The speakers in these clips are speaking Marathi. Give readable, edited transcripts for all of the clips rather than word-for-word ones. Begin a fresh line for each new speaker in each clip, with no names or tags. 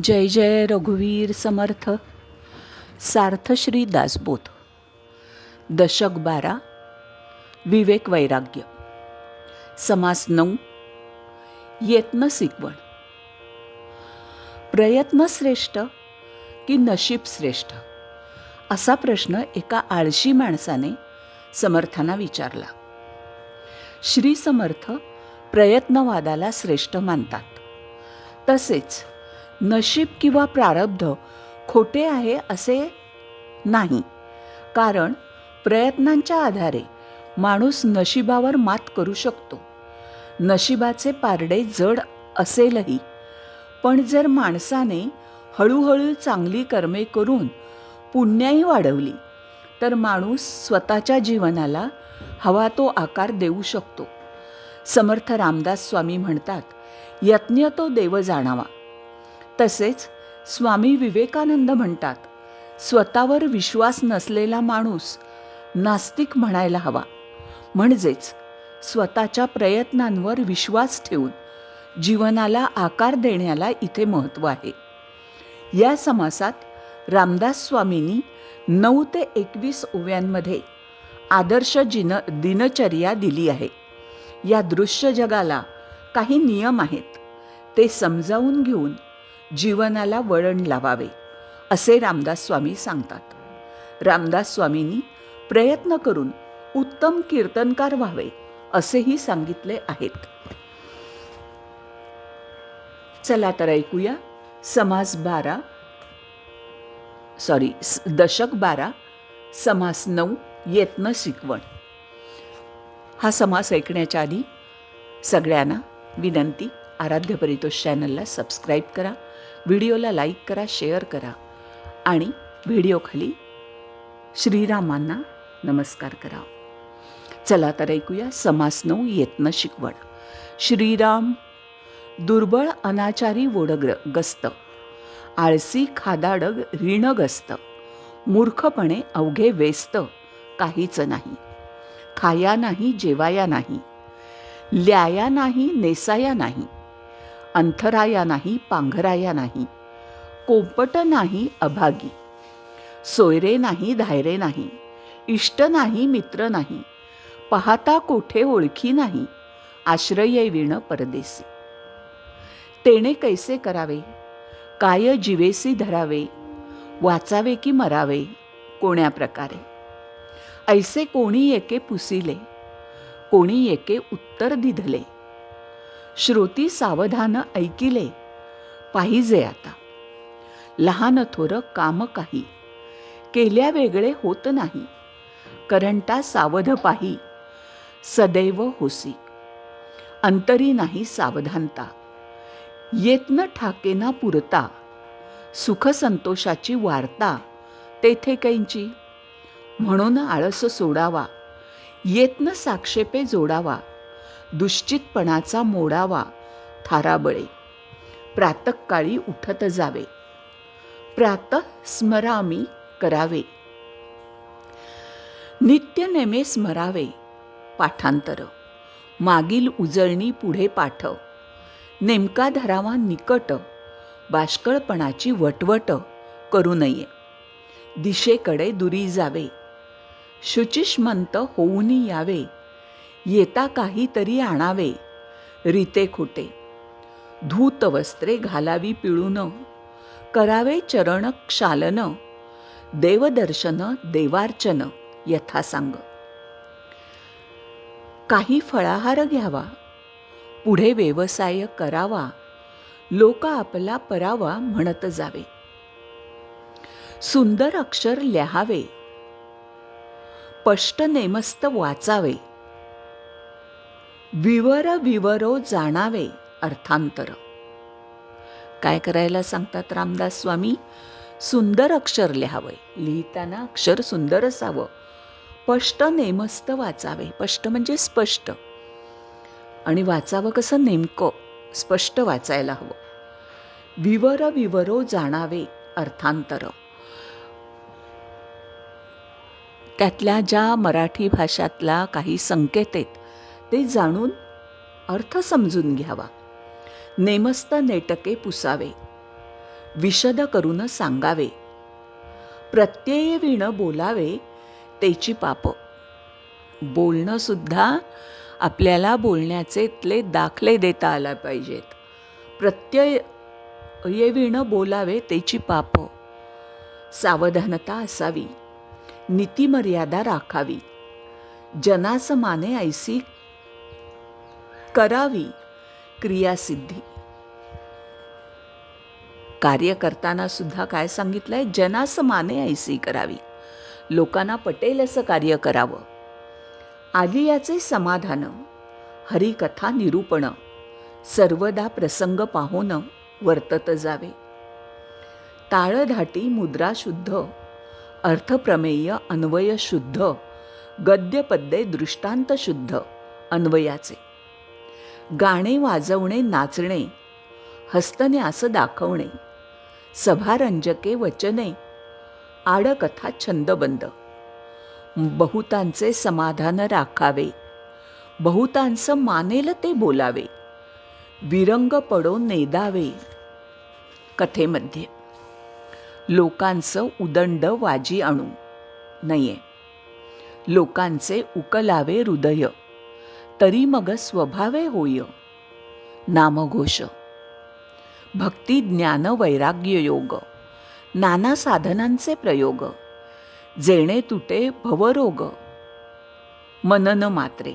जय जय रघुवीर समर्थ. सार्थ श्री दासबोध. दशक 12. विवेक वैराग्य. समास 9. यत्न शिकवण. प्रयत्न श्रेष्ठ की नशीब श्रेष्ठ, असा प्रश्न एका आळशी माणसाने समर्थांना विचारला. श्री समर्थ प्रयत्नवादाला श्रेष्ठ मानतात. तसेच नशीब किंवा प्रारब्ध खोटे आहे असे नाही, कारण प्रयत्नांच्या आधारे माणूस नशिबावर मात करू शकतो. नशिबाचे पारडे जड असेलही, पण जर माणसाने हळूहळू चांगली कर्मे करून पुण्याई वाढवली तर माणूस स्वतःच्या जीवनाला हवा तो आकार देऊ शकतो. समर्थ रामदास स्वामी म्हणतात, यत्न तो देव जाणावा. तसेच स्वामी विवेकानंद म्हणतात, स्वतःवर विश्वास नसलेला माणूस नास्तिक म्हणायला हवा. म्हणजेच स्वतःच्या प्रयत्नांवर विश्वास ठेवून जीवनाला आकार देण्याला इथे महत्त्व आहे. या समासात रामदास स्वामींनी 9 ते 21 ओव्यांमध्ये आदर्श दिनचर्या दिली आहे. या दृश्य जगाला काही नियम आहेत, ते समजावून घेऊन जीवनाला वळण लावावे असे रामदास स्वामी सांगतात. रामदास स्वामींनी प्रयत्न करून उत्तम कीर्तनकार व्हावे असेही सांगितले आहेत. चला तर ऐकूया दशक 12 समास 9 यत्न शिकवण. हा समास ऐकण्याच्या आधी सगळ्यांना विनंती, आराध्य परितोष चॅनलला सबस्क्राईब करा, व्हिडिओला लाईक करा, शेअर करा आणि व्हिडिओखाली श्रीरामांना नमस्कार करा. चला तर ऐकूया समास 9 यत्न शिकवण. श्रीराम दुर्बळ अनाचारी वोडगस्त, आळसी खादाडग ऋणग्रस्त, मूर्खपणे अवघे वेस्त काहीच नाही. खाया नाही, जेवाया नाही, ल्याया नाही, नेसाया नाही, अंथराया नाही, पांघराया नाही, कोपट नाही, अभागी, सोयरे नाही, धायरे नाही, इष्ट नाही, मित्र नाही, पाहता कोठे ओळखी नाही, आश्रय विण परदेसी. तेणे कैसे करावे, काय जीवेसी धरावे, वाचावे की मरावे, कोण्या प्रकारे. ऐसे कोणी एके पुसिले, कोणी एके उत्तर दिधले, श्रोती सावधान ऐकिले, पाहिजे आता. लहान थोर काम काही, केल्या वेगळे होत नाही, करंटा सावध पाही, सदैव होसी. अंतरी नाही सावधानता, यत्न ठाकेना पुरता, सुख संतोषाची वार्ता तेथे कैंची. म्हणून आळस सोडावा, यत्न साक्षेपे जोडावा, दुश्चितपणाचा मोडावा थाराबळे. प्रातःकाळी उठत जावे, प्रातः स्मरामी करावे, नित्य नेमे स्मरावे पाठांतर. मागील उजळणी पुढे पाठ, नेमका धरावा निकट, बाष्कळपणाची वटवट करू नये. दिशेकडे दुरी जावे, शुचिष्मंत होऊन यावे, येता काहीतरी आणावे रीते खोटे. धूत वस्त्रे घालावी पिळून, करावे चरण क्षालन, देवदर्शन देवार्चन यथासांग. काही फळाहार घ्यावा, पुढे व्यवसाय करावा, लोक आपला परावा म्हणत जावे. सुंदर अक्षर लिहावे, स्पष्ट नेमस्त वाचावे, विवरो जाणावे अर्थांतर. काय करायला सांगतात रामदास स्वामी? सुंदर अक्षर लिहावे, लिहिताना अक्षर सुंदर असावं, स्पष्ट नेमस्त वाचावे, स्पष्ट म्हणजे स्पष्ट, आणि वाचावं कसं, नेमकं स्पष्ट वाचायला हवं. विवरो जाणावे अर्थांतर. त्यातल्या ज्या मराठी भाषातला काही संकेत आहेत ते जाणून अर्थ समजून घ्यावा. नेमस्त नेटके पुसावे, विशद करून सांगावे. प्रत्यय विण बोलावे तेची पाप. बोलणं सुद्धा आपल्याला बोलण्याचे दाखले देता आला पाहिजेत. प्रत्यय विण बोलावे तेची पाप. सावधानता असावी, नीतिमर्यादा राखावी, जनास माने ऐसी करावी क्रियासिद्धी. कार्य करताना सुद्धा काय सांगितलंय? जनास माने ऐसी करावी. लोकांना पटेल असं कार्य करावं. आलियाचे समाधान, हरिकथा निरूपण, सर्वदा प्रसंग पाहून वर्तत जावे. ताळधाटी मुद्रा शुद्ध, अर्थप्रमेय अन्वय शुद्ध, गद्यपद्ये दृष्टांत शुद्ध अन्वयाचे. गाणे वाजवणे नाचणे, हस्तन्यास दाखवणे, सभारंजके वचने, आडकथा छंदबंद. बहुतांचे समाधान राखावे, बहुतांचं मानेल ते बोलावे, विरंग पडो नेदावे कथेमध्ये. लोकांचं उदंड वाजी आणू नये, लोकांचे उकलावे हृदय, तरी मग स्वभावे होय नामघोष. भक्ती ज्ञान वैराग्य योग, नाना साधनांचे प्रयोग, जेणे तुटे भवरोग मनन मात्रे.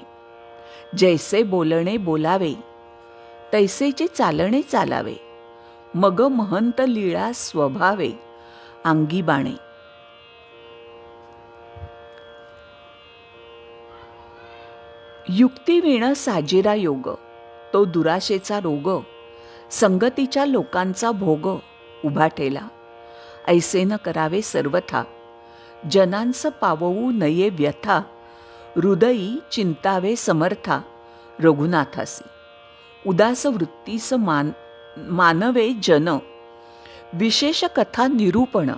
जैसे बोलणे बोलावे, तैसेचे चालणे चालावे, मग महंत लीळा स्वभावे अंगी बाणे. युक्तिवीण साजिरा योग, तो दुराशेचा रोग, संगतीच्या लोकांचा भोग उभा ठेला. ऐसे न करावे सर्वथा, जनांस पाववू नये व्यथा, हृदयी चिंतावे समर्था रघुनाथासी. उदास वृत्तीस मानवे जन, विशेष कथा निरूपण,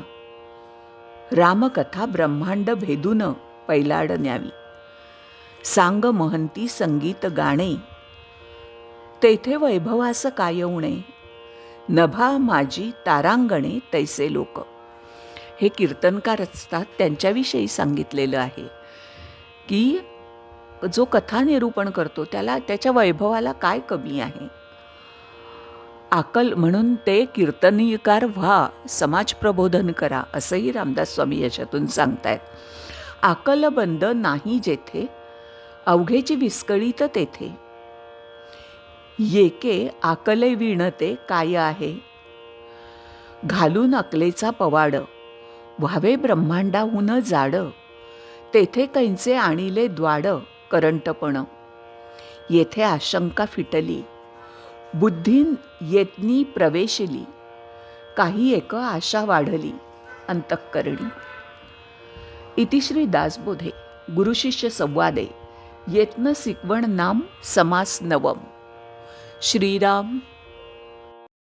रामकथा ब्रह्मांड भेदून पैलाड न्यावी. सांग महंती संगीत गाणे, तेथे वैभवास काय उणे, नभा माझी तारांगणे तैसे लोक. हे कीर्तनकार असतात, त्यांच्याविषयी सांगितलेलं आहे की जो कथा निरूपण करतो त्याला त्याच्या वैभवाला काय कमी आहे. म्हणून ते कीर्तनीकार व्हा, समाज प्रबोधन करा, असंही रामदास स्वामी याच्यातून सांगतायत. आकलबंद नाही जेथे, अवघेची विस्कळीत तेथे, येके आकले विणते काय आहे, घालून अकलेचा पवाड, व्हावे ब्रह्मांडाहून जाड, तेथे कैंचे आणिले द्वाड करंटपण. येथे आशंका फिटली, बुद्धीन येतनी प्रवेशली, काही एक आशा वाढली अंतःकरणी. इतिश्री दासबोधे गुरुशिष्य संवादे येत्न सिकवण नाम समास नवम. श्रीराम